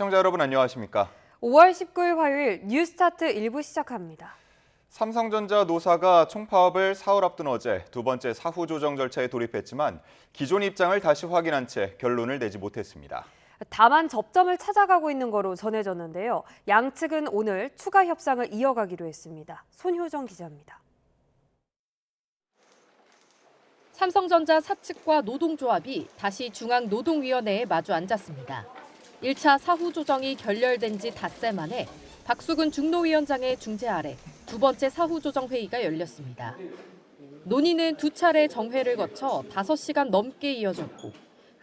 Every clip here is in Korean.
시청자 여러분 안녕하십니까? 5월 19일 화요일 뉴스타트 1부 시작합니다. 삼성전자 노사가 총파업을 사흘 앞둔 어제 두 번째 사후 조정 절차에 돌입했지만 기존 입장을 다시 확인한 채 결론을 내지 못했습니다. 다만 접점을 찾아가고 있는 거로 전해졌는데요. 양측은 오늘 추가 협상을 이어가기로 했습니다. 손효정 기자입니다. 삼성전자 사측과 노동조합이 다시 중앙노동위원회에 마주 앉았습니다. 1차 사후 조정이 결렬된 지 닷새 만에 박수근 중노위원장의 중재 아래 두 번째 사후 조정 회의가 열렸습니다. 논의는 두 차례 정회를 거쳐 5시간 넘게 이어졌고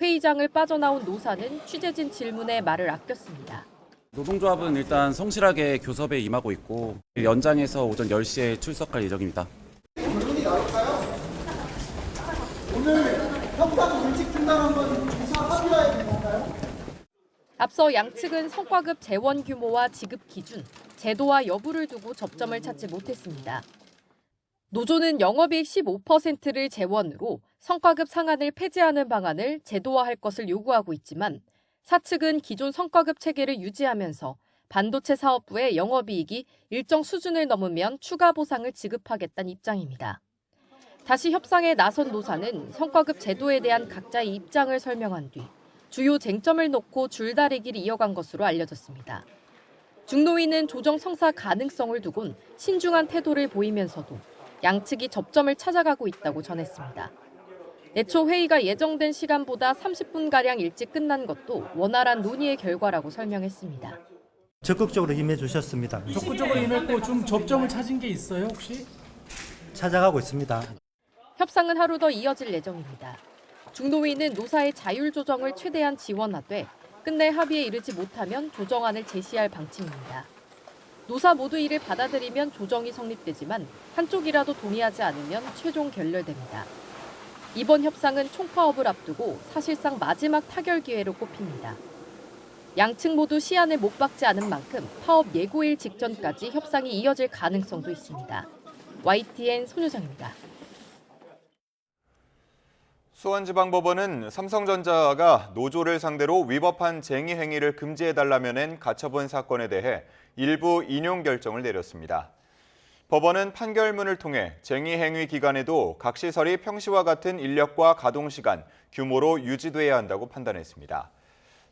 회의장을 빠져나온 노사는 취재진 질문에 말을 아꼈습니다. 노동조합은 일단 성실하게 교섭에 임하고 있고 연장해서 오전 10시에 출석할 예정입니다. 결론이 나올까요? 오늘 협상 일찍 중단 한번 조사 합의해야 되는 건가요? 앞서 양측은 성과급 재원 규모와 지급 기준, 제도와 여부를 두고 접점을 찾지 못했습니다. 노조는 영업이익 15%를 재원으로 성과급 상한을 폐지하는 방안을 제도화할 것을 요구하고 있지만 사측은 기존 성과급 체계를 유지하면서 반도체 사업부의 영업이익이 일정 수준을 넘으면 추가 보상을 지급하겠다는 입장입니다. 다시 협상에 나선 노사는 성과급 제도에 대한 각자의 입장을 설명한 뒤 주요 쟁점을 놓고 줄다리기를 이어간 것으로 알려졌습니다. 중노위는 조정 성사 가능성을 두곤 신중한 태도를 보이면서도 양측이 접점을 찾아가고 있다고 전했습니다. 애초 회의가 예정된 시간보다 30분가량 일찍 끝난 것도 원활한 논의의 결과라고 설명했습니다. 적극적으로 임해 주셨습니다. 적극적으로 임했고 좀 접점을 찾은 게 있어요, 혹시? 찾아가고 있습니다. 협상은 하루 더 이어질 예정입니다. 중노위는 노사의 자율 조정을 최대한 지원하되 끝내 합의에 이르지 못하면 조정안을 제시할 방침입니다. 노사 모두 이를 받아들이면 조정이 성립되지만 한쪽이라도 동의하지 않으면 최종 결렬됩니다. 이번 협상은 총파업을 앞두고 사실상 마지막 타결 기회로 꼽힙니다. 양측 모두 시한을 못 박지 않은 만큼 파업 예고일 직전까지 협상이 이어질 가능성도 있습니다. YTN 손효정입니다. 수원지방법원은 삼성전자가 노조를 상대로 위법한 쟁의 행위를 금지해달라며 낸 가처분 사건에 대해 일부 인용 결정을 내렸습니다. 법원은 판결문을 통해 쟁의 행위 기간에도 각 시설이 평시와 같은 인력과 가동시간, 규모로 유지돼야 한다고 판단했습니다.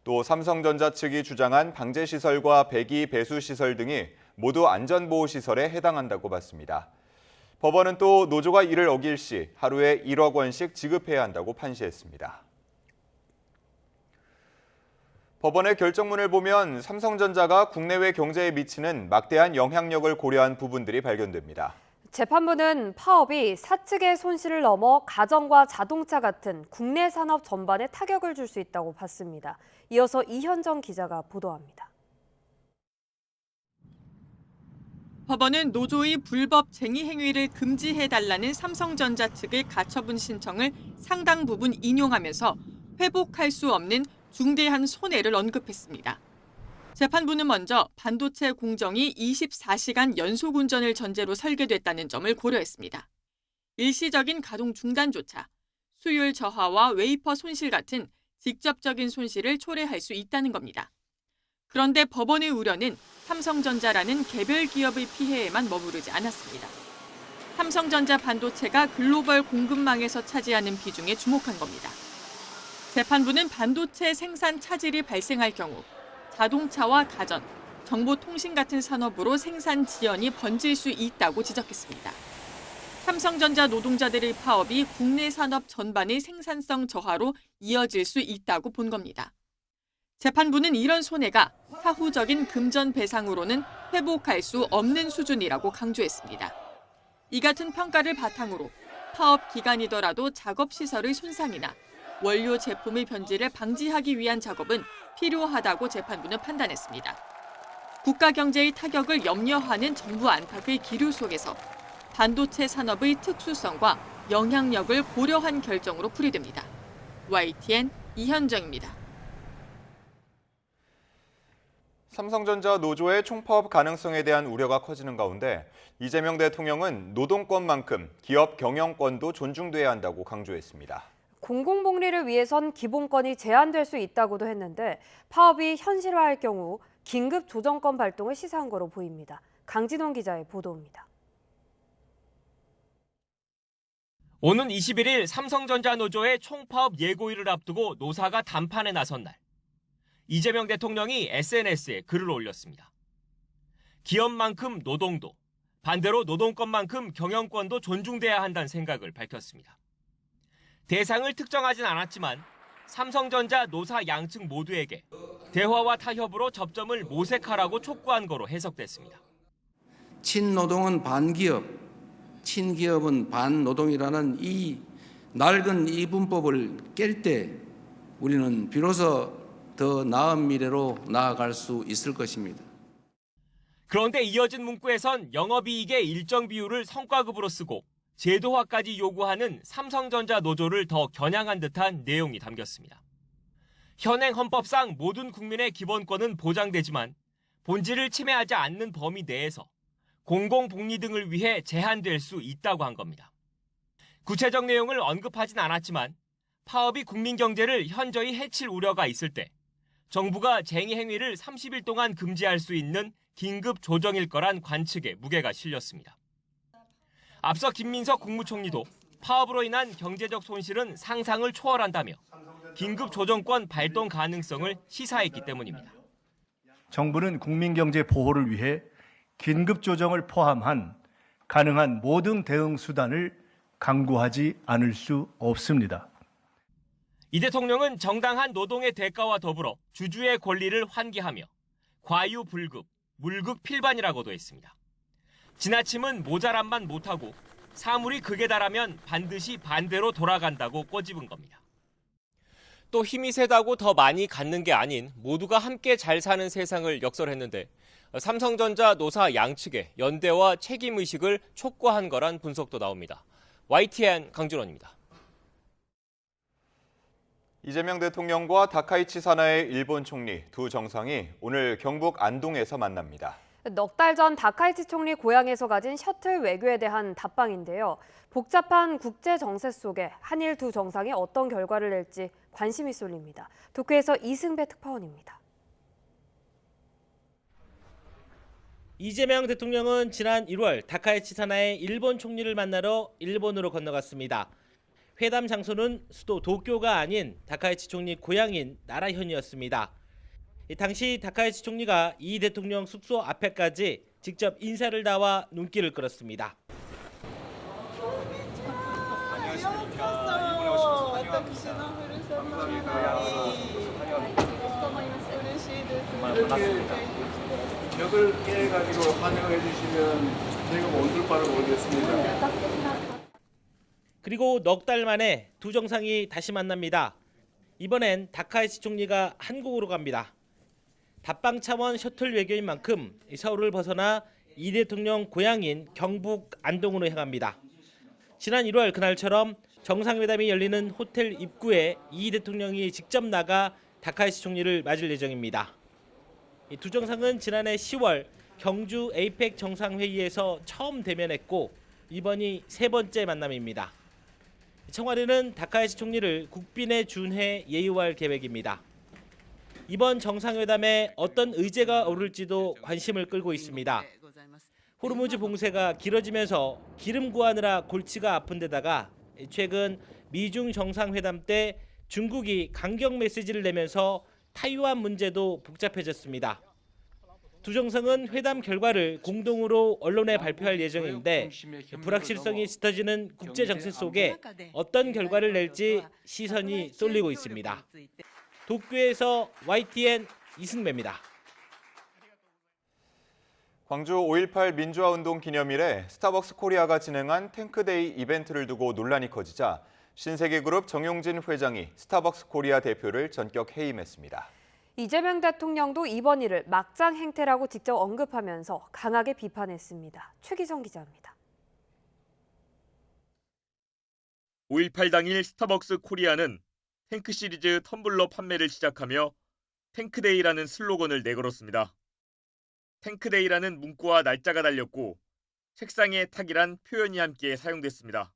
또 삼성전자 측이 주장한 방제시설과 배기 배수시설 등이 모두 안전보호시설에 해당한다고 봤습니다. 법원은 또 노조가 이를 어길 시 하루에 1억 원씩 지급해야 한다고 판시했습니다. 법원의 결정문을 보면 삼성전자가 국내외 경제에 미치는 막대한 영향력을 고려한 부분들이 발견됩니다. 재판부는 파업이 사측의 손실을 넘어 가정과 자동차 같은 국내 산업 전반에 타격을 줄 수 있다고 봤습니다. 이어서 이현정 기자가 보도합니다. 법원은 노조의 불법 쟁의 행위를 금지해달라는 삼성전자 측의 가처분 신청을 상당 부분 인용하면서 회복할 수 없는 중대한 손해를 언급했습니다. 재판부는 먼저 반도체 공정이 24시간 연속 운전을 전제로 설계됐다는 점을 고려했습니다. 일시적인 가동 중단조차 수율 저하와 웨이퍼 손실 같은 직접적인 손실을 초래할 수 있다는 겁니다. 그런데 법원의 우려는 삼성전자라는 개별 기업의 피해에만 머무르지 않았습니다. 삼성전자 반도체가 글로벌 공급망에서 차지하는 비중에 주목한 겁니다. 재판부는 반도체 생산 차질이 발생할 경우 자동차와 가전, 정보통신 같은 산업으로 생산 지연이 번질 수 있다고 지적했습니다. 삼성전자 노동자들의 파업이 국내 산업 전반의 생산성 저하로 이어질 수 있다고 본 겁니다. 재판부는 이런 손해가 사후적인 금전 배상으로는 회복할 수 없는 수준이라고 강조했습니다. 이 같은 평가를 바탕으로 파업 기간이더라도 작업시설의 손상이나 원료 제품의 변질을 방지하기 위한 작업은 필요하다고 재판부는 판단했습니다. 국가 경제의 타격을 염려하는 정부 안팎의 기류 속에서 반도체 산업의 특수성과 영향력을 고려한 결정으로 풀이됩니다. YTN 이현정입니다. 삼성전자 노조의 총파업 가능성에 대한 우려가 커지는 가운데 이재명 대통령은 노동권만큼 기업 경영권도 존중돼야 한다고 강조했습니다. 공공복리를 위해선 기본권이 제한될 수 있다고도 했는데 파업이 현실화할 경우 긴급 조정권 발동을 시사한 거로 보입니다. 강진원 기자의 보도입니다. 오는 21일 삼성전자 노조의 총파업 예고일을 앞두고 노사가 담판에 나선 날, 이재명 대통령이 SNS에 글을 올렸습니다. 기업만큼 노동도, 반대로 노동권만큼 경영권도 존중돼야 한다는 생각을 밝혔습니다. 대상을 특정하진 않았지만 삼성전자 노사 양측 모두에게 대화와 타협으로 접점을 모색하라고 촉구한 거로 해석됐습니다. 친노동은 반기업, 친기업은 반노동이라는 이 낡은 이분법을 깰 때 우리는 비로소 더 나은 미래로 나아갈 수 있을 것입니다. 그런데 이어진 문구에선 영업이익의 일정 비율을 성과급으로 쓰고 제도화까지 요구하는 삼성전자 노조를 더 겨냥한 듯한 내용이 담겼습니다. 현행 헌법상 모든 국민의 기본권은 보장되지만 본질을 침해하지 않는 범위 내에서 공공복리 등을 위해 제한될 수 있다고 한 겁니다. 구체적 내용을 언급하진 않았지만 파업이 국민 경제를 현저히 해칠 우려가 있을 때 정부가 쟁의 행위를 30일 동안 금지할 수 있는 긴급 조정일 거란 관측에 무게가 실렸습니다. 앞서 김민석 국무총리도 파업으로 인한 경제적 손실은 상상을 초월한다며 긴급 조정권 발동 가능성을 시사했기 때문입니다. 정부는 국민경제 보호를 위해 긴급 조정을 포함한 가능한 모든 대응 수단을 강구하지 않을 수 없습니다. 이 대통령은 정당한 노동의 대가와 더불어 주주의 권리를 환기하며 과유불급, 물극 필반이라고도 했습니다. 지나침은 모자람만 못하고 사물이 극에 달하면 반드시 반대로 돌아간다고 꼬집은 겁니다. 또 힘이 세다고 더 많이 갖는 게 아닌 모두가 함께 잘 사는 세상을 역설했는데 삼성전자 노사 양측의 연대와 책임의식을 촉구한 거란 분석도 나옵니다. YTN 강준원입니다. 이재명 대통령과 다카이치 사나의 일본 총리 두 정상이 오늘 경북 안동에서 만납니다. 넉 달 전 다카이치 총리 고향에서 가진 셔틀 외교에 대한 답방인데요. 복잡한 국제 정세 속에 한일 두 정상이 어떤 결과를 낼지 관심이 쏠립니다. 도쿄에서 이승배 특파원입니다. 이재명 대통령은 지난 1월 다카이치 사나의 일본 총리를 만나러 일본으로 건너갔습니다. 회담 장소는 수도 도쿄가 아닌 다카이치 총리 고향인 나라현이었습니다. 당시 다카이치 총리가 이 대통령 숙소 앞에까지 직접 인사를 나와 눈길을 끌었습니다. 벽을 깨가지고 환영해 주시면 저희가 온 바를 모르겠습니다. 그리고 넉 달 만에 두 정상이 다시 만납니다. 이번엔 다카이치 총리가 한국으로 갑니다. 답방 차원 셔틀 외교인 만큼 서울을 벗어나 이 대통령 고향인 경북 안동으로 향합니다. 지난 1월 그날처럼 정상회담이 열리는 호텔 입구에 이 대통령이 직접 나가 다카이치 총리를 맞을 예정입니다. 이 두 정상은 지난해 10월 경주 에이펙 정상회의에서 처음 대면했고 이번이 세 번째 만남입니다. 청와대는 다카이치 총리를 국빈에 준해 예우할 계획입니다. 이번 정상회담에 어떤 의제가 오를지도 관심을 끌고 있습니다. 호르무즈 봉쇄가 길어지면서 기름 구하느라 골치가 아픈 데다가 최근 미중 정상회담 때 중국이 강경 메시지를 내면서 타이완 문제도 복잡해졌습니다. 두 정상은 회담 결과를 공동으로 언론에 발표할 예정인데 불확실성이 짙어지는 국제 정세 속에 어떤 결과를 낼지 시선이 쏠리고 있습니다. 도쿄에서 YTN 이승배입니다. 광주 5.18 민주화운동 기념일에 스타벅스 코리아가 진행한 탱크데이 이벤트를 두고 논란이 커지자 신세계그룹 정용진 회장이 스타벅스 코리아 대표를 전격 해임했습니다. 이재명 대통령도 이번 일을 막장 행태라고 직접 언급하면서 강하게 비판했습니다. 최기정 기자입니다. 5.18 당일 스타벅스 코리아는 탱크 시리즈 텀블러 판매를 시작하며 탱크데이라는 슬로건을 내걸었습니다. 탱크데이라는 문구와 날짜가 달렸고 책상에 탁이란 표현이 함께 사용됐습니다.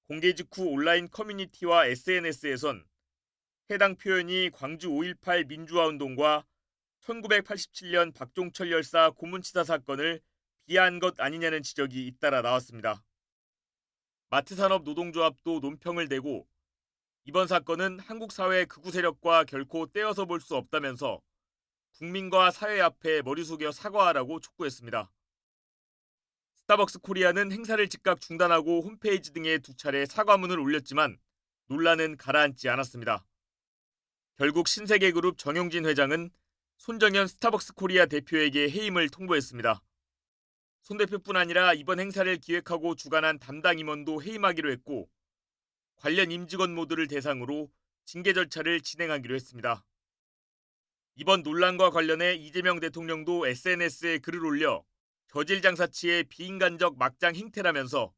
공개 직후 온라인 커뮤니티와 SNS에선 해당 표현이 광주 5.18 민주화운동과 1987년 박종철 열사 고문치사 사건을 비하한 것 아니냐는 지적이 잇따라 나왔습니다. 마트산업 노동조합도 논평을 내고 이번 사건은 한국 사회의 극우 세력과 결코 떼어서 볼 수 없다면서 국민과 사회 앞에 머리 숙여 사과하라고 촉구했습니다. 스타벅스 코리아는 행사를 즉각 중단하고 홈페이지 등에 2차례 사과문을 올렸지만 논란은 가라앉지 않았습니다. 결국 신세계그룹 정용진 회장은 손정현 스타벅스 코리아 대표에게 해임을 통보했습니다. 손 대표뿐 아니라 이번 행사를 기획하고 주관한 담당 임원도 해임하기로 했고 관련 임직원 모두를 대상으로 징계 절차를 진행하기로 했습니다. 이번 논란과 관련해 이재명 대통령도 SNS에 글을 올려 저질장사치의 비인간적 막장 행태라면서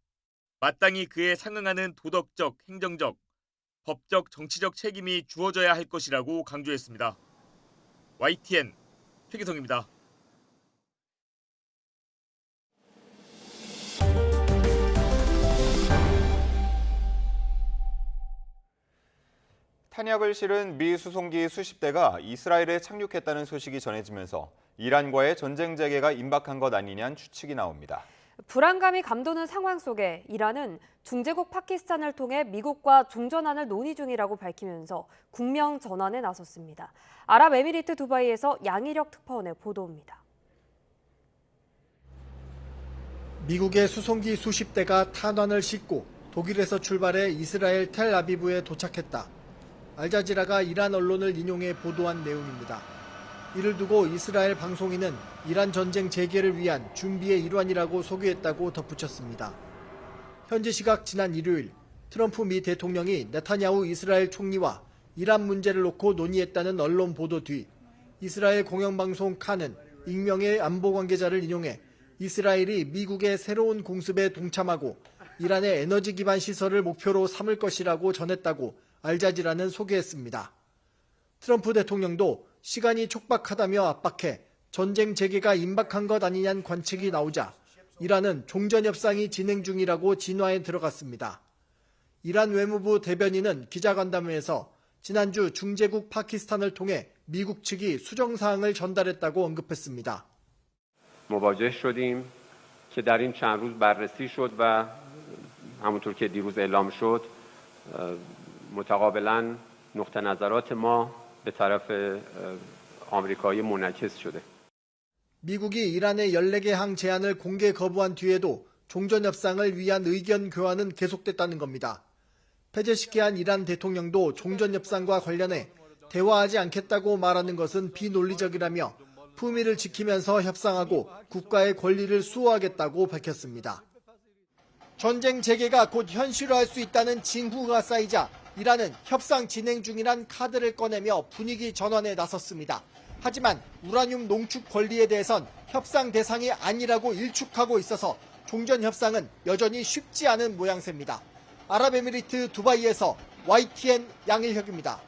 마땅히 그에 상응하는 도덕적, 행정적, 법적, 정치적 책임이 주어져야 할 것이라고 강조했습니다. YTN 최기성입니다. 탄약을 실은 미 수송기 수십 대가 이스라엘에 착륙했다는 소식이 전해지면서 이란과의 전쟁 재개가 임박한 것 아니냐는 추측이 나옵니다. 불안감이 감도는 상황 속에 이란은 중재국 파키스탄을 통해 미국과 종전안을 논의 중이라고 밝히면서 국명 전환에 나섰습니다. 아랍에미리트 두바이에서 양희력 특파원의 보도입니다. 미국의 수송기 수십 대가 탄환을 싣고 독일에서 출발해 이스라엘 텔아비브에 도착했다. 알자지라가 이란 언론을 인용해 보도한 내용입니다. 이를 두고 이스라엘 방송인은 이란 전쟁 재개를 위한 준비의 일환이라고 소개했다고 덧붙였습니다. 현지 시각 지난 일요일 트럼프 미 대통령이 네타냐후 이스라엘 총리와 이란 문제를 놓고 논의했다는 언론 보도 뒤 이스라엘 공영방송 칸은 익명의 안보 관계자를 인용해 이스라엘이 미국의 새로운 공습에 동참하고 이란의 에너지 기반 시설을 목표로 삼을 것이라고 전했다고 알자지라는 소개했습니다. 트럼프 대통령도 시간이 촉박하다며 압박해 전쟁 재개가 임박한 것 아니냐는 관측이 나오자 이란은 종전협상이 진행 중이라고 진화에 들어갔습니다. 이란 외무부 대변인은 기자간담회에서 지난주 중재국 파키스탄을 통해 미국 측이 수정사항을 전달했다고 언급했습니다. مواجه شدیم که در این چند روز بررسی شد و همونطور که دیروز اعلام شد متقابلا نقطه نظرات ما به طرف آمریکایی منعکس شده. 미국이 이란의 14개 항 제안을 공개 거부한 뒤에도 종전협상을 위한 의견 교환은 계속됐다는 겁니다. 페제시키안 이란 대통령도 종전협상과 관련해 대화하지 않겠다고 말하는 것은 비논리적이라며 품위를 지키면서 협상하고 국가의 권리를 수호하겠다고 밝혔습니다. 전쟁 재개가 곧 현실화할 수 있다는 징후가 쌓이자 이란은 협상 진행 중이란 카드를 꺼내며 분위기 전환에 나섰습니다. 하지만 우라늄 농축 권리에 대해선 협상 대상이 아니라고 일축하고 있어서 종전협상은 여전히 쉽지 않은 모양새입니다. 아랍에미리트 두바이에서 YTN 양일혁입니다.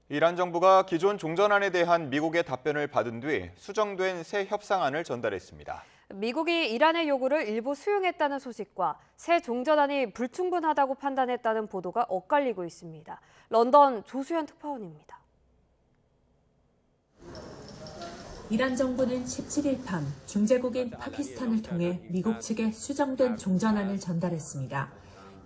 이란 정부가 기존 종전안에 대한 미국의 답변을 받은 뒤 수정된 새 협상안을 전달했습니다. 미국이 이란의 요구를 일부 수용했다는 소식과 새 종전안이 불충분하다고 판단했다는 보도가 엇갈리고 있습니다. 런던 조수현 특파원입니다. 이란 정부는 17일 밤 중재국인 파키스탄을 통해 미국 측에 수정된 종전안을 전달했습니다.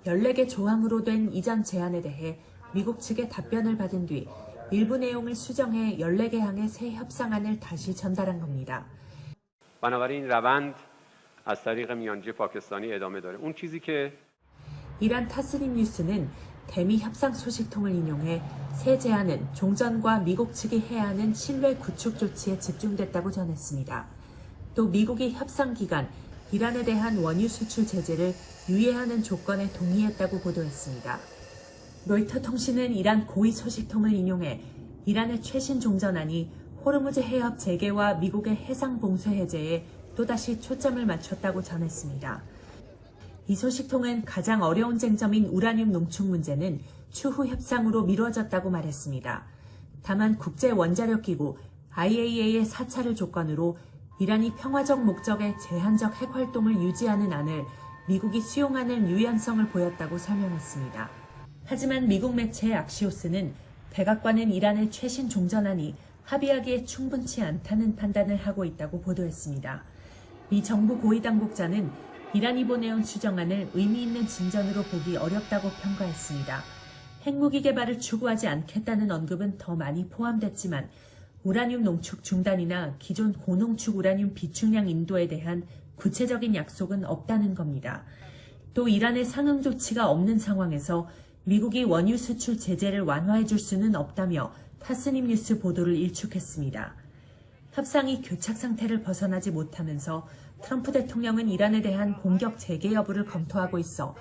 14개 조항으로 된 이전 제안에 대해 미국 측의 답변을 받은 뒤 일부 내용을 수정해 14개 항의 새 협상안을 다시 전달한 겁니다. بنابراین روند از طریق میانجی پاکستانی ادامه داره. اون چیزی که 이란 타스님 뉴스는 대미 협상 소식통을 인용해 새 제안은 종전과 미국 측이 해야 하는 신뢰 구축 조치에 집중됐다고 전했습니다. 또 미국이 협상 기간 이란에 대한 원유 수출 제재를 유예하는 조건에 동의했다고 보도했습니다. 로이터 통신은 이란 고위 소식통을 인용해 이란의 최신 종전안이 호르무즈 해협 재개와 미국의 해상 봉쇄 해제에 또다시 초점을 맞췄다고 전했습니다. 이 소식통은 가장 어려운 쟁점인 우라늄 농축 문제는 추후 협상으로 미뤄졌다고 말했습니다. 다만 국제원자력기구 IAEA의 사찰을 조건으로 이란이 평화적 목적의 제한적 핵활동을 유지하는 안을 미국이 수용하는 유연성을 보였다고 설명했습니다. 하지만 미국 매체 악시오스는 백악관은 이란의 최신 종전안이 합의하기에 충분치 않다는 판단을 하고 있다고 보도했습니다. 미 정부 고위 당국자는 이란이 보내온 수정안을 의미 있는 진전으로 보기 어렵다고 평가했습니다. 핵무기 개발을 추구하지 않겠다는 언급은 더 많이 포함됐지만 우라늄 농축 중단이나 기존 고농축 우라늄 비축량 인도에 대한 구체적인 약속은 없다는 겁니다. 또 이란의 상응 조치가 없는 상황에서 미국이 원유 수출 제재를 완화해 줄 수는 없다며 타스님 뉴스 보도를 일축했습니다. 협상이 교착 상태를 벗어나지 못하면서 트럼프 대통령은 이란에 대한 공격 재개 여부를 검토하고 있어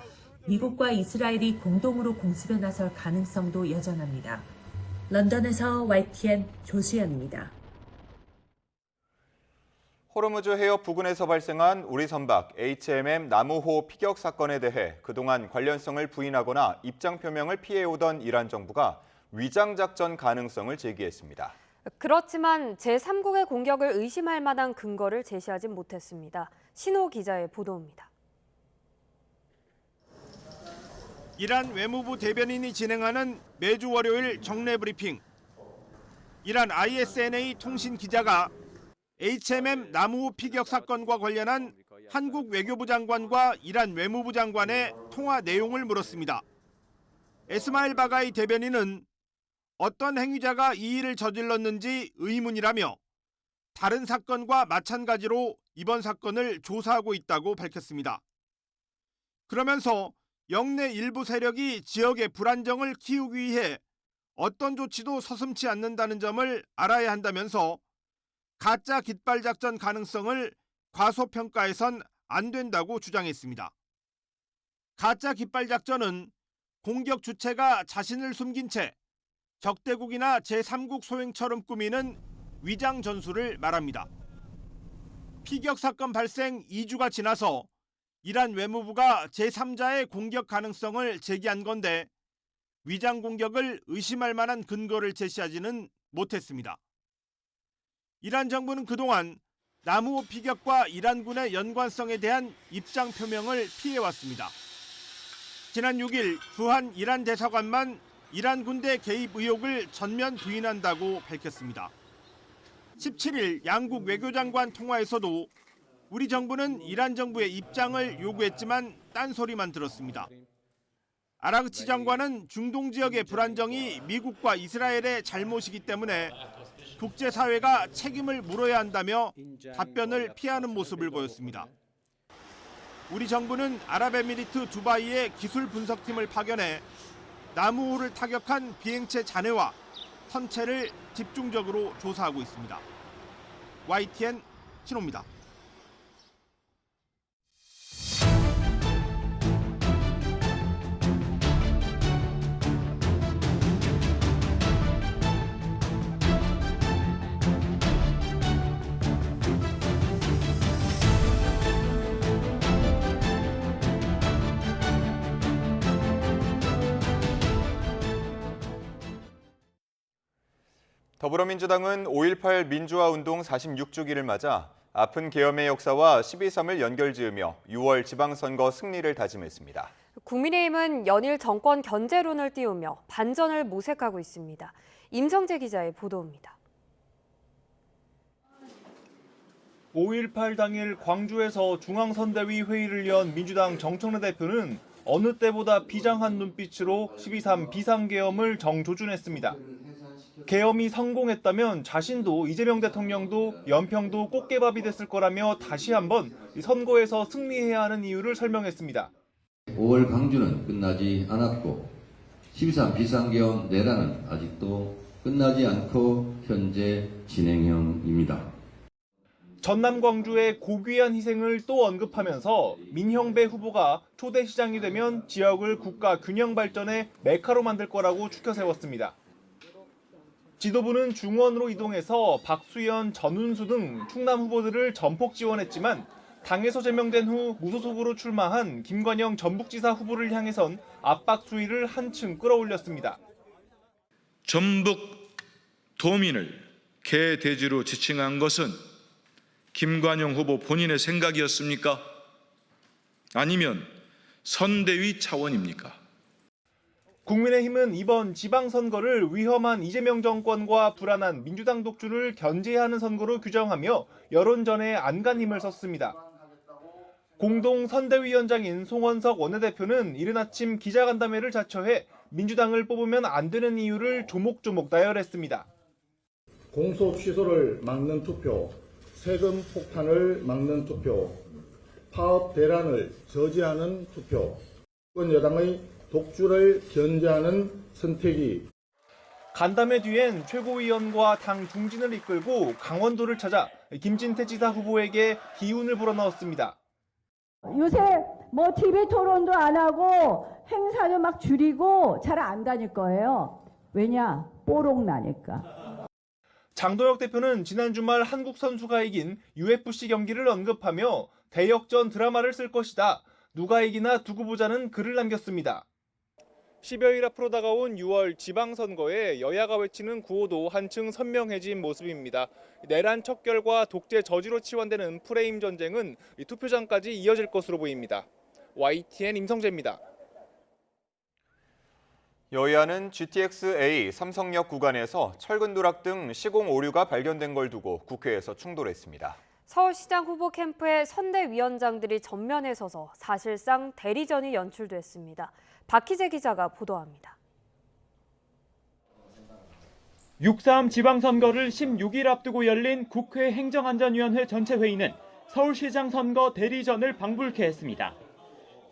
미국과 이스라엘이 공동으로 공습에 나설 가능성도 여전합니다. 런던에서 YTN 조수연입니다. 호르무즈 해협 부근에서 발생한 우리 선박 HMM 나무호 피격 사건에 대해 그동안 관련성을 부인하거나 입장 표명을 피해오던 이란 정부가 위장작전 가능성을 제기했습니다. 그렇지만 제3국의 공격을 의심할 만한 근거를 제시하진 못했습니다. 신호 기자의 보도입니다. 이란 외무부 대변인이 진행하는 매주 월요일 정례 브리핑. 이란 ISNA 통신 기자가 HMM 나무호 피격 사건과 관련한 한국 외교부 장관과 이란 외무부 장관의 통화 내용을 물었습니다. 에스마일 바가이 대변인은 어떤 행위자가 이 일을 저질렀는지 의문이라며 다른 사건과 마찬가지로 이번 사건을 조사하고 있다고 밝혔습니다. 그러면서 영내 일부 세력이 지역의 불안정을 키우기 위해 어떤 조치도 서슴지 않는다는 점을 알아야 한다면서 가짜 깃발 작전 가능성을 과소평가해선 안 된다고 주장했습니다. 가짜 깃발 작전은 공격 주체가 자신을 숨긴 채 적대국이나 제3국 소행처럼 꾸미는 위장 전술을 말합니다. 피격 사건 발생 2주가 지나서 이란 외무부가 제3자의 공격 가능성을 제기한 건데 위장 공격을 의심할 만한 근거를 제시하지는 못했습니다. 이란 정부는 그동안 나무호 피격과 이란군의 연관성에 대한 입장 표명을 피해왔습니다. 지난 6일 주한 이란 대사관만 이란 군대 개입 의혹을 전면 부인한다고 밝혔습니다. 17일 양국 외교장관 통화에서도 우리 정부는 이란 정부의 입장을 요구했지만 딴소리만 들었습니다. 아라그치 장관은 중동 지역의 불안정이 미국과 이스라엘의 잘못이기 때문에 국제사회가 책임을 물어야 한다며 답변을 피하는 모습을 보였습니다. 우리 정부는 아랍에미리트 두바이에 기술 분석팀을 파견해 나무호를 타격한 비행체 잔해와 선체를 집중적으로 조사하고 있습니다. YTN 신호입니다. 더불어민주당은 5.18 민주화운동 46주기를 맞아 아픈 계엄의 역사와 12.3을 연결지으며 6월 지방선거 승리를 다짐했습니다. 국민의힘은 연일 정권 견제론을 띄우며 반전을 모색하고 있습니다. 임성재 기자의 보도입니다. 5.18 당일 광주에서 중앙선대위 회의를 연 민주당 정청래 대표는 어느 때보다 비장한 눈빛으로 12.3 비상계엄을 정조준했습니다. 계엄이 성공했다면 자신도 이재명 대통령도 연평도 꽃게밥이 됐을 거라며 다시 한번 선거에서 승리해야 하는 이유를 설명했습니다. 5월 광주는 끝나지 않았고 12.3 비상계엄 내란은 아직도 끝나지 않고 현재 진행형입니다. 전남 광주의 고귀한 희생을 또 언급하면서 민형배 후보가 초대 시장이 되면 지역을 국가 균형 발전의 메카로 만들 거라고 추켜 세웠습니다. 지도부는 중원으로 이동해서 박수현, 전운수 등 충남 후보들을 전폭 지원했지만 당에서 제명된 후 무소속으로 출마한 김관영 전북지사 후보를 향해선 압박 수위를 한층 끌어올렸습니다. 전북 도민을 개돼지로 지칭한 것은 김관영 후보 본인의 생각이었습니까? 아니면 선대위 차원입니까? 국민의힘은 이번 지방선거를 위험한 이재명 정권과 불안한 민주당 독주를 견제하는 선거로 규정하며 여론전에 안간힘을 썼습니다. 공동 선대위원장인 송원석 원내대표는 이른 아침 기자간담회를 자처해 민주당을 뽑으면 안 되는 이유를 조목조목 나열했습니다. 공소 취소를 막는 투표, 세금 폭탄을 막는 투표, 파업 대란을 저지하는 투표, 여당의 독주를 견제하는 선택이. 간담회 뒤엔 최고위원과 당 중진을 이끌고 강원도를 찾아 김진태 지사 후보에게 기운을 불어넣었습니다. 요새 뭐 TV 토론도 안 하고 행사도 막 줄이고 잘 안 다닐 거예요. 왜냐? 뽀록 나니까. 장도혁 대표는 지난 주말 한국 선수가 이긴 UFC 경기를 언급하며 대역전 드라마를 쓸 것이다. 누가 이기나 두고 보자는 글을 남겼습니다. 10여일 앞으로 다가온 6월 지방선거에 여야가 외치는 구호도 한층 선명해진 모습입니다. 내란 척결과 독재 저지로 치환되는 프레임 전쟁은 투표장까지 이어질 것으로 보입니다. YTN 임성재입니다. 여야는 GTX-A 삼성역 구간에서 철근 누락 등 시공 오류가 발견된 걸 두고 국회에서 충돌했습니다. 서울시장 후보 캠프의 선대위원장들이 전면에 서서 사실상 대리전이 연출됐습니다. 박희재 기자가 보도합니다. 6.3 지방선거를 16일 앞두고 열린 국회 행정안전위원회 전체회의는 서울시장 선거 대리전을 방불케 했습니다.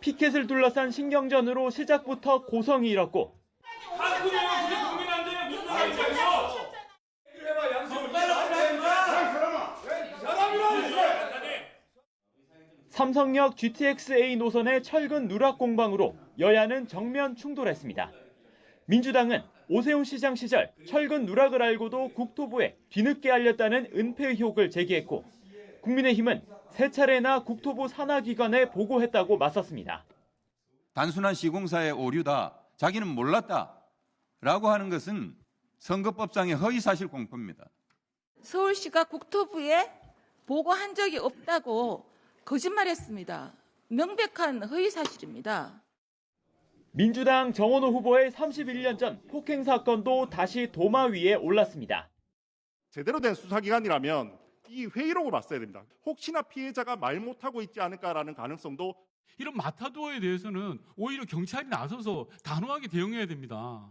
피켓을 둘러싼 신경전으로 시작부터 고성이 일었고 삼성역 GTX-A 노선의 철근 누락 공방으로 여야는 정면 충돌했습니다. 민주당은 오세훈 시장 시절 철근 누락을 알고도 국토부에 뒤늦게 알렸다는 은폐 의혹을 제기했고 국민의힘은 세 차례나 국토부 산하기관에 보고했다고 맞섰습니다. 단순한 시공사의 오류다, 자기는 몰랐다라고 하는 것은 선거법상의 허위사실 공표입니다. 서울시가 국토부에 보고한 적이 없다고 거짓말했습니다. 명백한 허위사실입니다. 민주당 정원호 후보의 31년 전 폭행 사건도 다시 도마 위에 올랐습니다. 제대로 된 수사기관이라면 이 회의록을 봤어야 됩니다. 혹시나 피해자가 말 못하고 있지 않을까라는 가능성도. 이런 마타도어에 대해서는 오히려 경찰이 나서서 단호하게 대응해야 됩니다.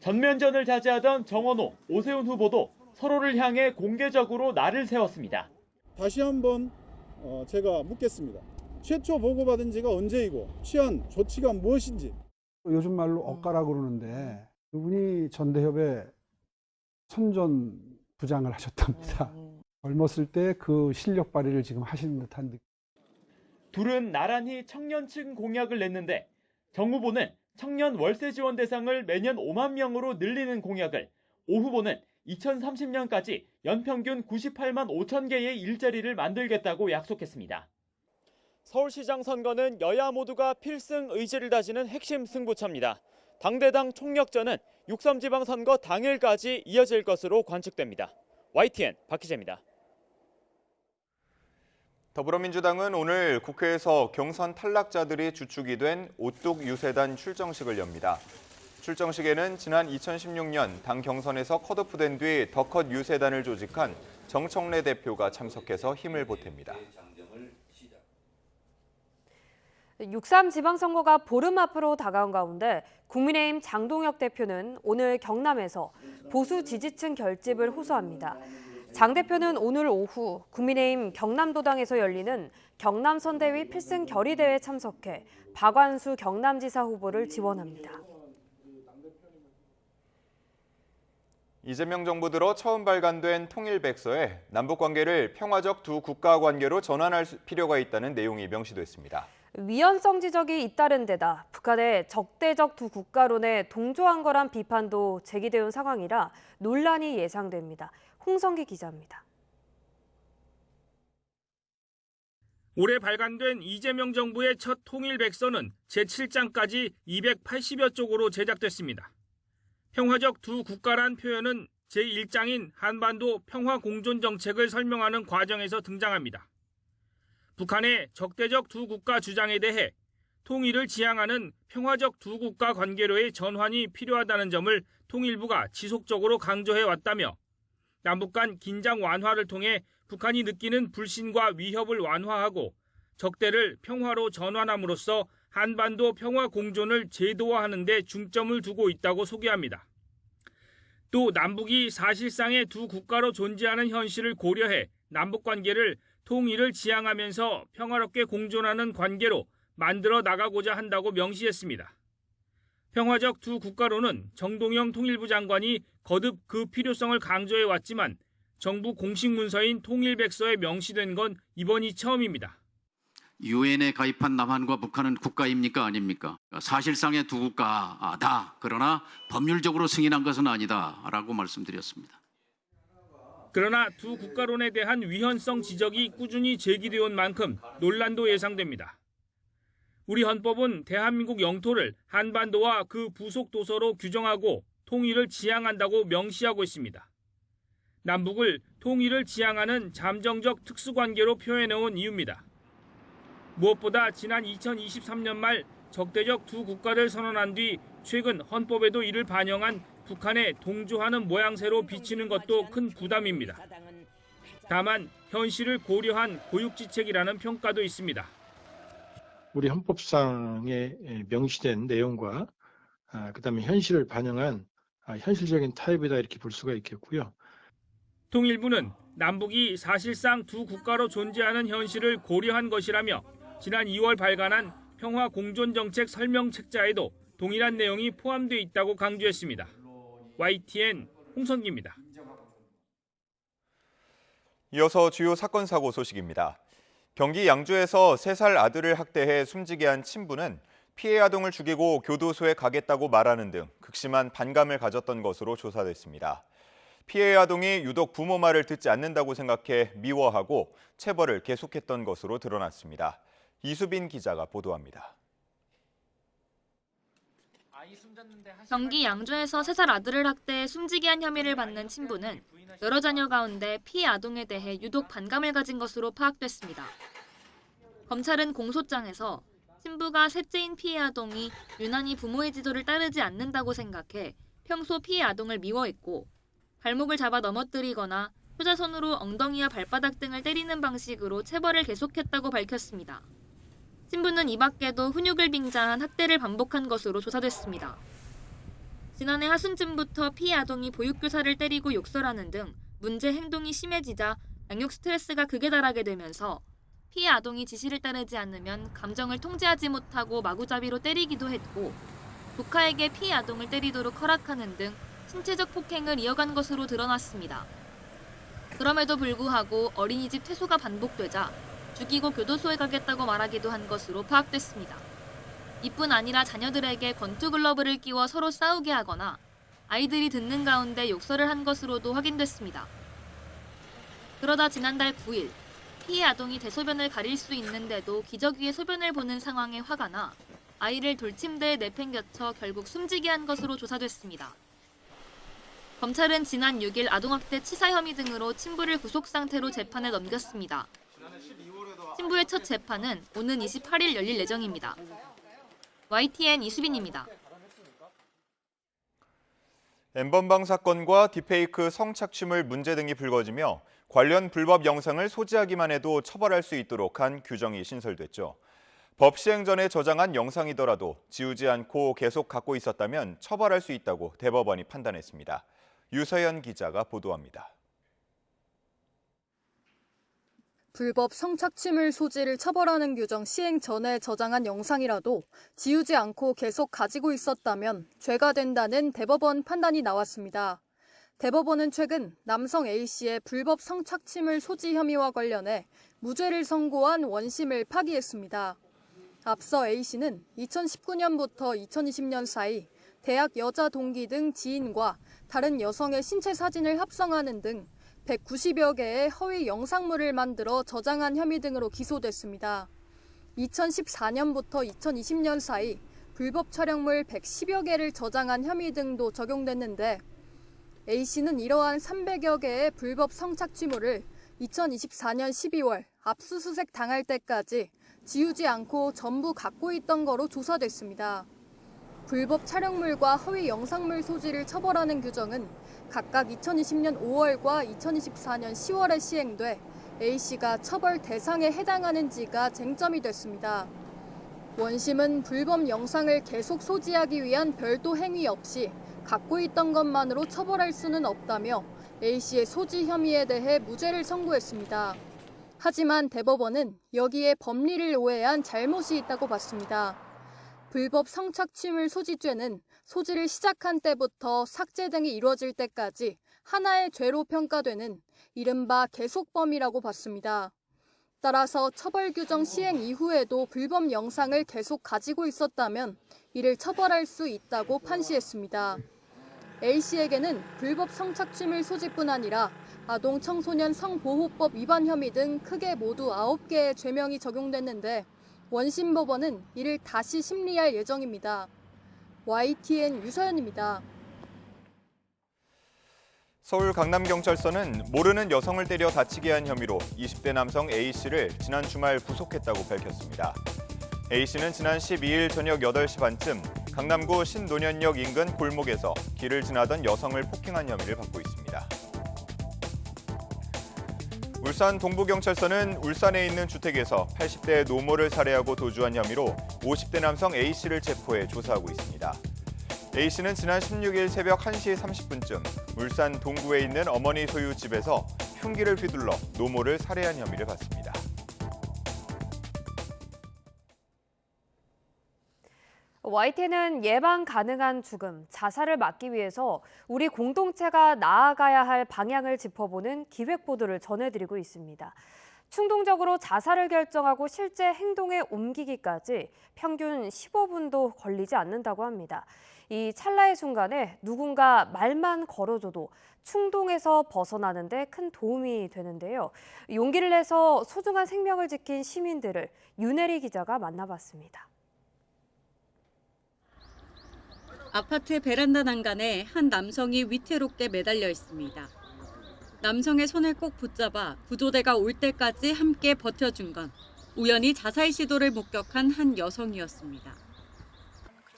전면전을 자제하던 정원호, 오세훈 후보도 서로를 향해 공개적으로 날을 세웠습니다. 다시 한번 제가 묻겠습니다. 최초 보고받은 지가 언제이고 취한 조치가 무엇인지. 요즘 말로 억가라고 그러는데 그분이 전대협의 선전 부장을 하셨답니다. 젊었을 때 그 실력 발휘를 지금 하시는 듯한 느낌. 둘은 나란히 청년층 공약을 냈는데 정 후보는 청년 월세 지원 대상을 매년 5만 명으로 늘리는 공약을, 오 후보는 2030년까지 연평균 98만 5천 개의 일자리를 만들겠다고 약속했습니다. 서울시장 선거는 여야 모두가 필승 의지를 다지는 핵심 승부처입니다. 당대당 총력전은 6.3 지방선거 당일까지 이어질 것으로 관측됩니다. YTN 박희재입니다. 더불어민주당은 오늘 국회에서 경선 탈락자들이 주축이 된 오뚝 유세단 출정식을 엽니다. 출정식에는 지난 2016년 당 경선에서 컷오프된 뒤 더컷 유세단을 조직한 정청래 대표가 참석해서 힘을 보탭니다. 6.3 지방선거가 보름 앞으로 다가온 가운데 국민의힘 장동혁 대표는 오늘 경남에서 보수 지지층 결집을 호소합니다. 장 대표는 오늘 오후 국민의힘 경남도당에서 열리는 경남선대위 필승 결의대회에 참석해 박완수 경남지사 후보를 지원합니다. 이재명 정부 들어 처음 발간된 통일백서에 남북관계를 평화적 두 국가 관계로 전환할 필요가 있다는 내용이 명시됐습니다. 위헌성 지적이 잇따른 데다 북한의 적대적 두 국가론에 동조한 거란 비판도 제기되는 상황이라 논란이 예상됩니다. 홍성기 기자입니다. 올해 발간된 이재명 정부의 첫 통일백서는 제7장까지 280여 쪽으로 제작됐습니다. 평화적 두 국가란 표현은 제1장인 한반도 평화 공존 정책을 설명하는 과정에서 등장합니다. 북한의 적대적 두 국가 주장에 대해 통일을 지향하는 평화적 두 국가 관계로의 전환이 필요하다는 점을 통일부가 지속적으로 강조해 왔다며 남북 간 긴장 완화를 통해 북한이 느끼는 불신과 위협을 완화하고 적대를 평화로 전환함으로써 한반도 평화 공존을 제도화하는 데 중점을 두고 있다고 소개합니다. 또 남북이 사실상의 두 국가로 존재하는 현실을 고려해 남북 관계를 통일을 지향하면서 평화롭게 공존하는 관계로 만들어 나가고자 한다고 명시했습니다. 평화적 두 국가로는 정동영 통일부 장관이 거듭 그 필요성을 강조해 왔지만 정부 공식 문서인 통일백서에 명시된 건 이번이 처음입니다. 유엔에 가입한 남한과 북한은 국가입니까 아닙니까? 사실상의 두 국가다. 그러나 법률적으로 승인한 것은 아니다라고 말씀드렸습니다. 그러나 두 국가론에 대한 위헌성 지적이 꾸준히 제기되어 온 만큼 논란도 예상됩니다. 우리 헌법은 대한민국 영토를 한반도와 그 부속 도서로 규정하고 통일을 지향한다고 명시하고 있습니다. 남북을 통일을 지향하는 잠정적 특수관계로 표현해온 이유입니다. 무엇보다 지난 2023년 말 적대적 두 국가를 선언한 뒤 최근 헌법에도 이를 반영한 북한에 동조하는 모양새로 비치는 것도 큰 부담입니다. 다만 현실을 고려한 고육지책이라는 평가도 있습니다. 우리 헌법상에 명시된 내용과 그다음에 현실을 반영한 현실적인 타협이다 이렇게 볼 수가 있겠고요. 통일부는 남북이 사실상 두 국가로 존재하는 현실을 고려한 것이라며 지난 2월 발간한 평화공존정책 설명책자에도 동일한 내용이 포함되어 있다고 강조했습니다. YTN 홍선기입니다. 이어서 주요 사건 사고 소식입니다. 경기 양주에서 3살 아들을 학대해 숨지게 한 친부는 피해 아동을 죽이고 교도소에 가겠다고 말하는 등 극심한 반감을 가졌던 것으로 조사됐습니다. 피해 아동이 유독 부모 말을 듣지 않는다고 생각해 미워하고 체벌을 계속했던 것으로 드러났습니다. 이수빈 기자가 보도합니다. 경기 양주에서 3살 아들을 학대해 숨지게 한 혐의를 받는 친부는 여러 자녀 가운데 피해 아동에 대해 유독 반감을 가진 것으로 파악됐습니다. 검찰은 공소장에서 친부가 셋째인 피해 아동이 유난히 부모의 지도를 따르지 않는다고 생각해 평소 피해 아동을 미워했고 발목을 잡아 넘어뜨리거나 효자손으로 엉덩이와 발바닥 등을 때리는 방식으로 체벌을 계속했다고 밝혔습니다. 친부는 이 밖에도 훈육을 빙자한 학대를 반복한 것으로 조사됐습니다. 지난해 하순쯤부터 피해 아동이 보육교사를 때리고 욕설하는 등 문제 행동이 심해지자 양육 스트레스가 극에 달하게 되면서 피해 아동이 지시를 따르지 않으면 감정을 통제하지 못하고 마구잡이로 때리기도 했고 조카에게 피해 아동을 때리도록 허락하는 등 신체적 폭행을 이어간 것으로 드러났습니다. 그럼에도 불구하고 어린이집 퇴소가 반복되자 죽이고 교도소에 가겠다고 말하기도 한 것으로 파악됐습니다. 이뿐 아니라 자녀들에게 권투글러브를 끼워 서로 싸우게 하거나 아이들이 듣는 가운데 욕설을 한 것으로도 확인됐습니다. 그러다 지난달 9일 피해 아동이 대소변을 가릴 수 있는데도 기저귀에 소변을 보는 상황에 화가 나 아이를 돌침대에 내팽겨쳐 결국 숨지게 한 것으로 조사됐습니다. 검찰은 지난 6일 아동학대 치사 혐의 등으로 친부를 구속 상태로 재판에 넘겼습니다. 친부의 첫 재판은 오는 28일 열릴 예정입니다. YTN 이수빈입니다. N번방 사건과 딥페이크 성착취물 문제 등이 불거지며 관련 불법 영상을 소지하기만 해도 처벌할 수 있도록 한 규정이 신설됐죠. 법 시행 전에 저장한 영상이더라도 지우지 않고 계속 갖고 있었다면 처벌할 수 있다고 대법원이 판단했습니다. 유서연 기자가 보도합니다. 불법 성착취물 소지를 처벌하는 규정 시행 전에 저장한 영상이라도 지우지 않고 계속 가지고 있었다면 죄가 된다는 대법원 판단이 나왔습니다. 대법원은 최근 남성 A씨의 불법 성착취물 소지 혐의와 관련해 무죄를 선고한 원심을 파기했습니다. 앞서 A씨는 2019년부터 2020년 사이 대학 여자 동기 등 지인과 다른 여성의 신체 사진을 합성하는 등 190여 개의 허위 영상물을 만들어 저장한 혐의 등으로 기소됐습니다. 2014년부터 2020년 사이 불법 촬영물 110여 개를 저장한 혐의 등도 적용됐는데 A씨는 이러한 300여 개의 불법 성착취물을 2024년 12월 압수수색 당할 때까지 지우지 않고 전부 갖고 있던 거로 조사됐습니다. 불법 촬영물과 허위 영상물 소지를 처벌하는 규정은 각각 2020년 5월과 2024년 10월에 시행돼 A씨가 처벌 대상에 해당하는지가 쟁점이 됐습니다. 원심은 불법 영상을 계속 소지하기 위한 별도 행위 없이 갖고 있던 것만으로 처벌할 수는 없다며 A씨의 소지 혐의에 대해 무죄를 선고했습니다. 하지만 대법원은 여기에 법리를 오해한 잘못이 있다고 봤습니다. 불법 성착취물 소지죄는 소지를 시작한 때부터 삭제 등이 이루어질 때까지 하나의 죄로 평가되는 이른바 계속범이라고 봤습니다. 따라서 처벌 규정 시행 이후에도 불법 영상을 계속 가지고 있었다면 이를 처벌할 수 있다고 판시했습니다. A씨에게는 불법 성착취물 소지뿐 아니라 아동 청소년 성보호법 위반 혐의 등 크게 모두 9개의 죄명이 적용됐는데 원심 법원은 이를 다시 심리할 예정입니다. YTN 유서연입니다. 서울 강남경찰서는 모르는 여성을 때려 다치게 한 혐의로 20대 남성 A씨를 지난 주말 구속했다고 밝혔습니다. A씨는 지난 12일 저녁 8시 반쯤 강남구 신논현역 인근 골목에서 길을 지나던 여성을 폭행한 혐의를 받고 있습니다. 울산 동부경찰서는 울산에 있는 주택에서 80대 노모를 살해하고 도주한 혐의로 50대 남성 A씨를 체포해 조사하고 있습니다. A씨는 지난 16일 새벽 1시 30분쯤 울산 동구에 있는 어머니 소유 집에서 흉기를 휘둘러 노모를 살해한 혐의를 받습니다. YTN은 예방 가능한 죽음, 자살을 막기 위해서 우리 공동체가 나아가야 할 방향을 짚어보는 기획보도를 전해드리고 있습니다. 충동적으로 자살을 결정하고 실제 행동에 옮기기까지 평균 15분도 걸리지 않는다고 합니다. 이 찰나의 순간에 누군가 말만 걸어줘도 충동에서 벗어나는 데 큰 도움이 되는데요. 용기를 내서 소중한 생명을 지킨 시민들을 윤혜리 기자가 만나봤습니다. 아파트 베란다 난간에 한 남성이 위태롭게 매달려 있습니다. 남성의 손을 꼭 붙잡아 구조대가 올 때까지 함께 버텨준 건 우연히 자살 시도를 목격한 한 여성이었습니다.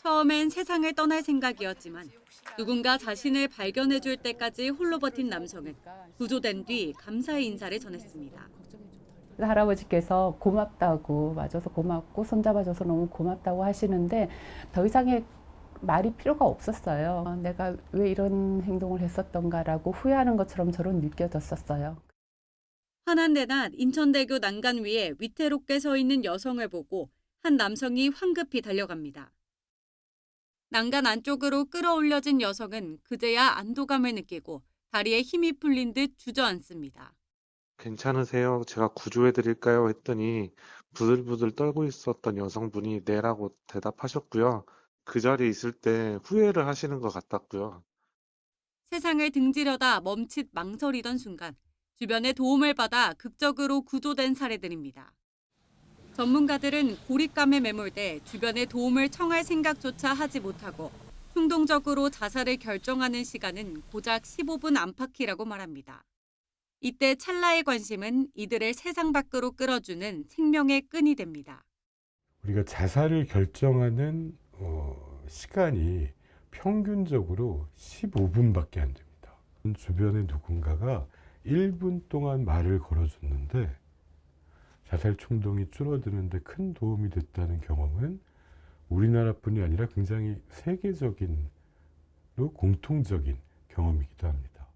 처음엔 세상을 떠날 생각이었지만 누군가 자신을 발견해줄 때까지 홀로 버틴 남성은 구조된 뒤 감사의 인사를 전했습니다. 할아버지께서 고맙다고, 맞아서 고맙고 손잡아줘서 너무 고맙다고 하시는데 더 이상의 말이 필요가 없었어요. 내가 왜 이런 행동을 했었던가라고 후회하는 것처럼 저는 느껴졌었어요. 환한데 낮 인천대교 난간 위에 위태롭게 서 있는 여성을 보고 한 남성이 황급히 달려갑니다. 난간 안쪽으로 끌어올려진 여성은 그제야 안도감을 느끼고 다리에 힘이 풀린 듯 주저앉습니다. 괜찮으세요? 제가 구조해드릴까요? 했더니 부들부들 떨고 있었던 여성분이 네라고 대답하셨고요. 그 자리에 있을 때 후회를 하시는 것 같았고요. 세상을 등지려다 멈칫 망설이던 순간 주변의 도움을 받아 극적으로 구조된 사례들입니다. 전문가들은 고립감에 매몰돼 주변의 도움을 청할 생각조차 하지 못하고 충동적으로 자살을 결정하는 시간은 고작 15분 안팎이라고 말합니다. 이때 찰나의 관심은 이들을 세상 밖으로 끌어주는 생명의 끈이 됩니다. 우리가 자살을 결정하는 시간이 평균적으로 15분밖에 안 됩니다. 주변에 누군가가 1분 동안 말을 걸어줬는데 자살 충동이 줄어드는데 큰 도움이 됐다는 경험은 우리나라뿐이 아니라 굉장히 세계적인 공통적인 경험이기도 합니다.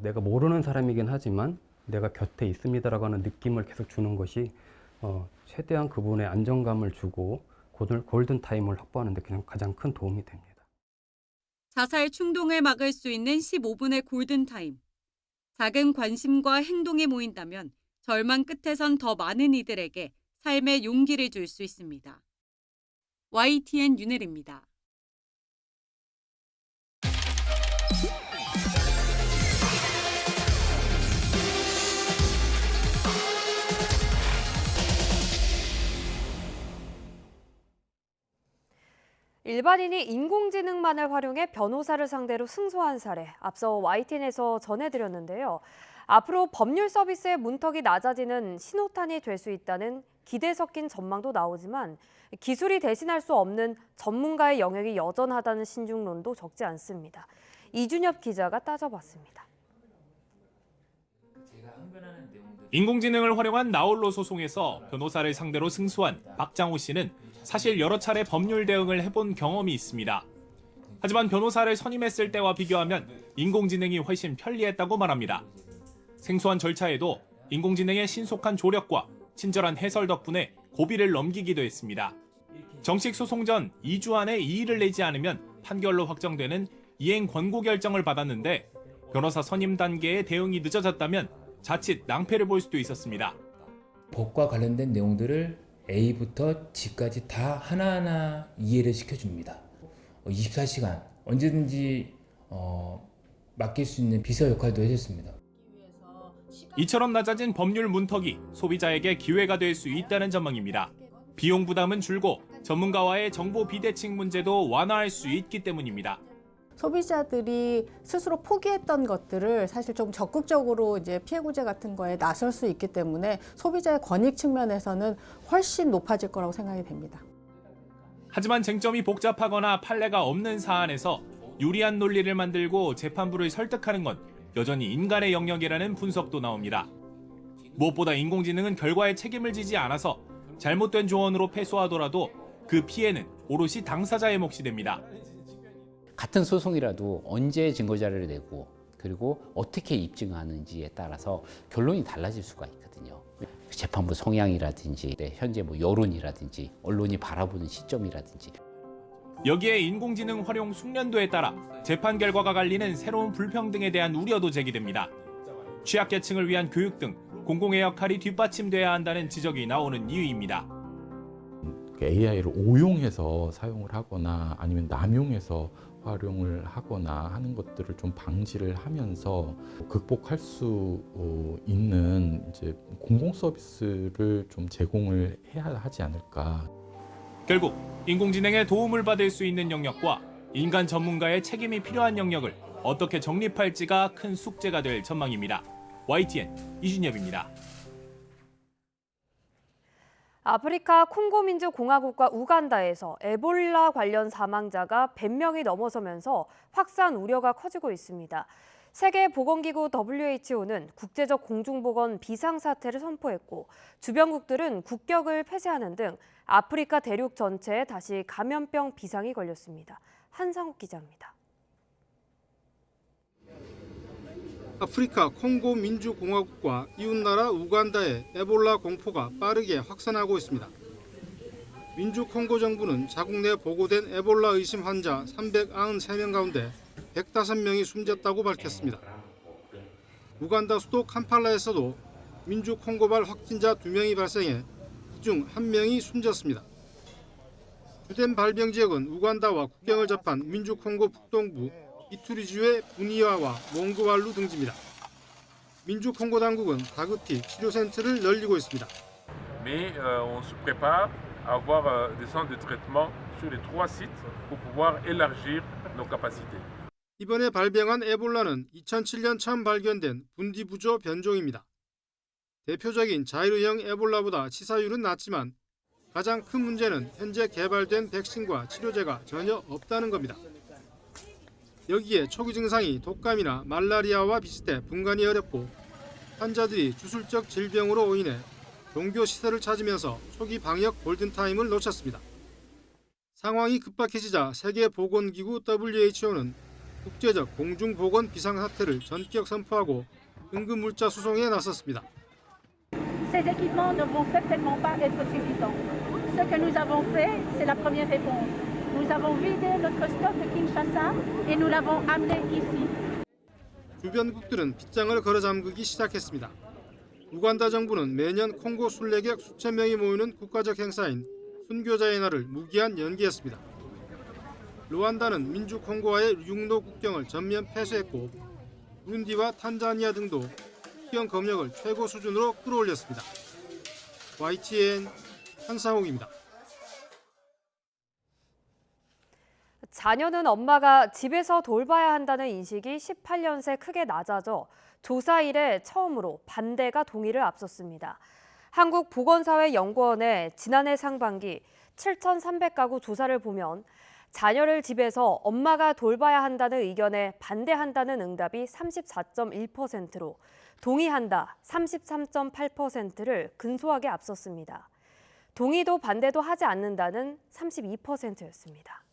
내가 모르는 사람이긴 하지만 내가 곁에 있습니다라고 하는 느낌을 계속 주는 것이 최대한 그분의 안정감을 주고 골든타임을 확보하는 데 그냥 가장 큰 도움이 됩니다. 자살 충동을 막을 수 있는 15분의 골든타임. 작은 관심과 행동이 모인다면 절망 끝에선 더 많은 이들에게 삶의 용기를 줄 수 있습니다. YTN 윤혜리입니다. 일반인이 인공지능만을 활용해 변호사를 상대로 승소한 사례, 앞서 YTN에서 전해드렸는데요. 앞으로 법률 서비스의 문턱이 낮아지는 신호탄이 될 수 있다는 기대 섞인 전망도 나오지만 기술이 대신할 수 없는 전문가의 영역이 여전하다는 신중론도 적지 않습니다. 이준엽 기자가 따져봤습니다. 인공지능을 활용한 나홀로 소송에서 변호사를 상대로 승소한 박장호 씨는 사실 여러 차례 법률 대응을 해본 경험이 있습니다. 하지만 변호사를 선임했을 때와 비교하면 인공지능이 훨씬 편리했다고 말합니다. 생소한 절차에도 인공지능의 신속한 조력과 친절한 해설 덕분에 고비를 넘기기도 했습니다. 정식 소송 전 2주 안에 이의를 내지 않으면 판결로 확정되는 이행 권고 결정을 받았는데 변호사 선임 단계의 대응이 늦어졌다면 자칫 낭패를 볼 수도 있었습니다. 법과 관련된 내용들을 A부터 G까지 다 하나하나 이해를 시켜줍니다. 24시간 언제든지 맡길 수 있는 비서 역할도 해줬습니다. 이처럼 낮아진 법률 문턱이 소비자에게 기회가 될 수 있다는 전망입니다. 비용 부담은 줄고 전문가와의 정보 비대칭 문제도 완화할 수 있기 때문입니다. 소비자들이 스스로 포기했던 것들을 사실 좀 적극적으로 이제 피해 구제 같은 거에 나설 수 있기 때문에 소비자의 권익 측면에서는 훨씬 높아질 거라고 생각이 됩니다. 하지만 쟁점이 복잡하거나 판례가 없는 사안에서 유리한 논리를 만들고 재판부를 설득하는 건 여전히 인간의 영역이라는 분석도 나옵니다. 무엇보다 인공지능은 결과에 책임을 지지 않아서 잘못된 조언으로 패소하더라도 그 피해는 오롯이 당사자의 몫이 됩니다. 같은 소송이라도 언제 증거 자료를 내고 그리고 어떻게 입증하는지에 따라서 결론이 달라질 수가 있거든요. 재판부 성향이라든지 현재 여론이라든지 언론이 바라보는 시점이라든지 여기에 인공지능 활용 숙련도에 따라 재판 결과가 갈리는 새로운 불평등에 대한 우려도 제기됩니다. 취약계층을 위한 교육 등 공공의 역할이 뒷받침돼야 한다는 지적이 나오는 이유입니다. AI를 오용해서 사용을 하거나 아니면 남용해서 활용을 하거나 하는 것들을 좀 방지를 하면서 극복할 수 있는 이제 공공 서비스를 좀 제공을 해야 하지 않을까. 결국 인공지능의 도움을 받을 수 있는 영역과 인간 전문가의 책임이 필요한 영역을 어떻게 정립할지가 큰 숙제가 될 전망입니다. YTN 이준엽입니다. 아프리카 콩고민주공화국과 우간다에서 에볼라 관련 사망자가 100명이 넘어서면서 확산 우려가 커지고 있습니다. 세계보건기구 WHO는 국제적 공중보건 비상사태를 선포했고 주변국들은 국격을 폐쇄하는 등 아프리카 대륙 전체에 다시 감염병 비상이 걸렸습니다. 한상욱 기자입니다. 아프리카 콩고 민주공화국과 이웃나라 우간다의 에볼라 공포가 빠르게 확산하고 있습니다. 민주 콩고 정부는 자국 내 보고된 에볼라 의심 환자 393명 가운데 105명이 숨졌다고 밝혔습니다. 우간다 수도 캄팔라에서도 민주 콩고발 확진자 2명이 발생해 그중 1명이 숨졌습니다. 주된 발병 지역은 우간다와 국경을 접한 민주 콩고 북동부 이투리주의 부니아와 몽고왈루 등지입니다. 민주 콩고 당국은 다그티 치료센터를 열리고 있습니다. Mais on se prépare à avoir des centres de traitement sur les 3 sites pour pouvoir élargir nos capacités. 이번에 발병한 에볼라는 2007년 처음 발견된 분디부조 변종입니다. 대표적인 자이르형 에볼라보다 치사율은 낮지만 가장 큰 문제는 현재 개발된 백신과 치료제가 전혀 없다는 겁니다. 여기에 초기 증상이 독감이나 말라리아와 비슷해 분간이 어렵고 환자들이 주술적 질병으로 인해 종교 시설을 찾으면서 초기 방역 골든타임을 놓쳤습니다. 상황이 급박해지자 세계보건기구 WHO는 국제적 공중보건 비상사태를 전격 선포하고 응급물자 수송에 나섰습니다. Ces équipements ne vont certainement pas être suffisants. Ce que nous avons fait, c'est la première réponse. Nous avons vidé notre stock de Kinshasa et nous l'avons amené ici. 주변국들은 빗장을 걸어 잠그기 시작했습니다. 우간다 정부는 매년 콩고 순례객 수천 명이 모이는 국가적 행사인 순교자의 날을 무기한 연기했습니다. 루안다는 민주 콩고와의 육로 국경을 전면 폐쇄했고 부룬디와 탄자니아 등도 국경 검역을 최고 수준으로 끌어올렸습니다. YTN 한상욱입니다. 자녀는 엄마가 집에서 돌봐야 한다는 인식이 18년 새 크게 낮아져 조사 이래 처음으로 반대가 동의를 앞섰습니다. 한국보건사회연구원의 지난해 상반기 7,300가구 조사를 보면 자녀를 집에서 엄마가 돌봐야 한다는 의견에 반대한다는 응답이 34.1%로 동의한다 33.8%를 근소하게 앞섰습니다. 동의도 반대도 하지 않는다는 32%였습니다.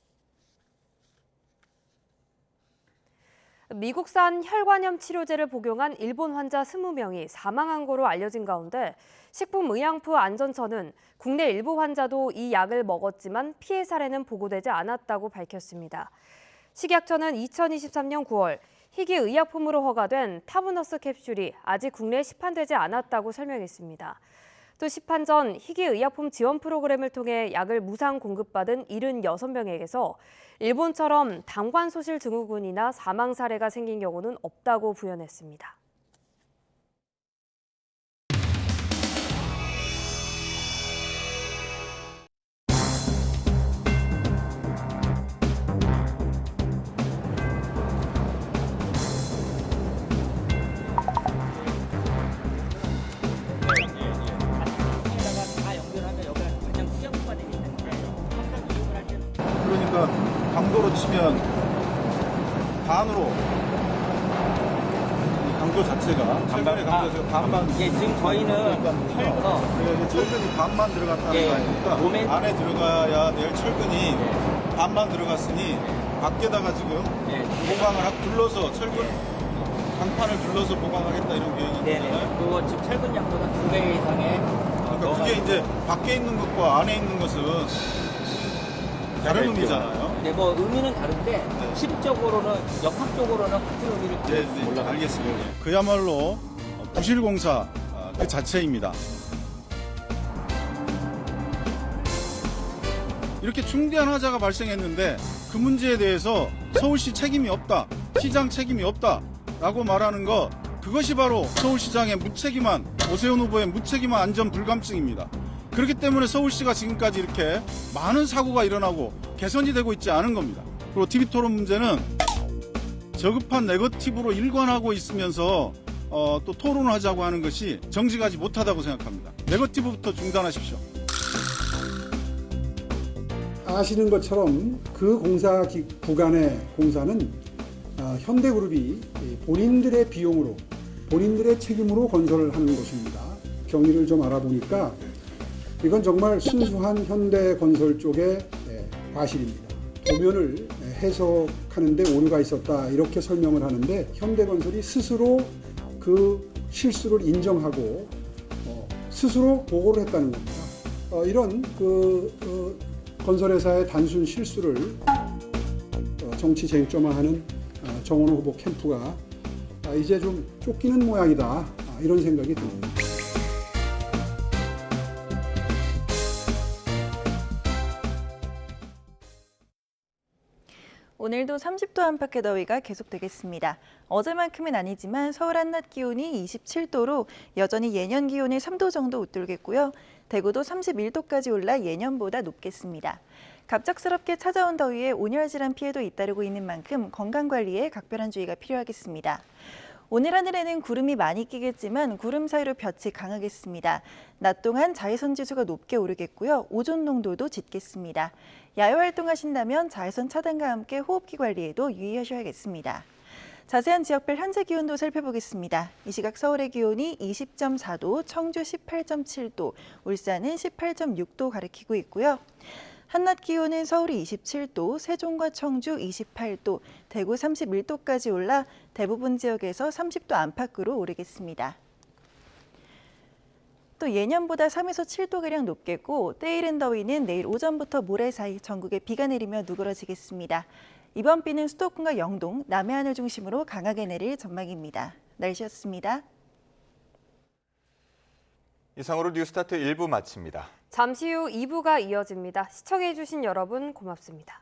미국산 혈관염 치료제를 복용한 일본 환자 20명이 사망한 거로 알려진 가운데 식품의약품안전처는 국내 일부 환자도 이 약을 먹었지만 피해 사례는 보고되지 않았다고 밝혔습니다. 식약처는 2023년 9월 희귀의약품으로 허가된 타브너스 캡슐이 아직 국내에 시판되지 않았다고 설명했습니다. 또 시판 전 희귀의약품 지원 프로그램을 통해 약을 무상 공급받은 76명에게서 일본처럼 당관소실 증후군이나 사망 사례가 생긴 경우는 없다고 부연했습니다. 그러니까 강도로 치면 반으로 강도 자체가 철근의 강도 자체가 반만 지금 저희는 철근이 반만 들어갔다는 거 아닙니까? 안에 들어가야 될 철근이 반만 들어갔으니 밖에다가 지금 보강을 둘러서 철근 강판을 둘러서 보강하겠다 이런 계획이잖아요. 그거 지금 철근 양보다 2배 이상의 그러니까 그게 이제 밖에 있는 것과 안에 있는 것은 다른 의미잖아요. 네, 뭐 의미는 다른데 실질적으로는 역학적으로는 같은 의미를 가지고 네, 알겠습니다. 그야말로 부실공사 그 자체입니다. 이렇게 중대한 화재가 발생했는데 그 문제에 대해서 서울시 책임이 없다, 시장 책임이 없다라고 말하는 것, 그것이 바로 서울시장의 무책임한 오세훈 후보의 무책임한 안전 불감증입니다. 그렇기 때문에 서울시가 지금까지 이렇게 많은 사고가 일어나고 개선이 되고 있지 않은 겁니다. 그리고 TV토론 문제는 저급한 네거티브로 일관하고 있으면서 또 토론을 하자고 하는 것이 정직하지 못하다고 생각합니다. 네거티브부터 중단하십시오. 아시는 것처럼 그 공사 구간의 공사는 현대그룹이 본인들의 비용으로 본인들의 책임으로 건설을 하는 것입니다. 경위를 좀 알아보니까 이건 정말 순수한 현대건설 쪽의 과실입니다. 도면을 해석하는데 오류가 있었다 이렇게 설명을 하는데 현대건설이 스스로 그 실수를 인정하고 스스로 보고를 했다는 겁니다. 이런 건설회사의 단순 실수를 정치 쟁점화하는 정원호 후보 캠프가 이제 좀 쫓기는 모양이다 이런 생각이 듭니다. 오늘도 30도 안팎의 더위가 계속되겠습니다. 어제만큼은 아니지만 서울 한낮 기온이 27도로 여전히 예년 기온의 3도 정도 웃돌겠고요. 대구도 31도까지 올라 예년보다 높겠습니다. 갑작스럽게 찾아온 더위에 온열질환 피해도 잇따르고 있는 만큼 건강관리에 각별한 주의가 필요하겠습니다. 오늘 하늘에는 구름이 많이 끼겠지만 구름 사이로 볕이 강하겠습니다. 낮 동안 자외선 지수가 높게 오르겠고요. 오존 농도도 짙겠습니다. 야외 활동하신다면 자외선 차단과 함께 호흡기 관리에도 유의하셔야겠습니다. 자세한 지역별 현재 기온도 살펴보겠습니다. 이 시각 서울의 기온이 20.4도, 청주 18.7도, 울산은 18.6도 가리키고 있고요. 한낮 기온은 서울이 27도, 세종과 청주 28도, 대구 31도까지 올라 대부분 지역에서 30도 안팎으로 오르겠습니다. 또 예년보다 3에서 7도가량 높겠고 때 이른 더위는 내일 오전부터 모레 사이 전국에 비가 내리며 누그러지겠습니다. 이번 비는 수도권과 영동, 남해안을 중심으로 강하게 내릴 전망입니다. 날씨였습니다. 이상으로 뉴스타트 1부 마칩니다. 잠시 후 2부가 이어집니다. 시청해주신 여러분 고맙습니다.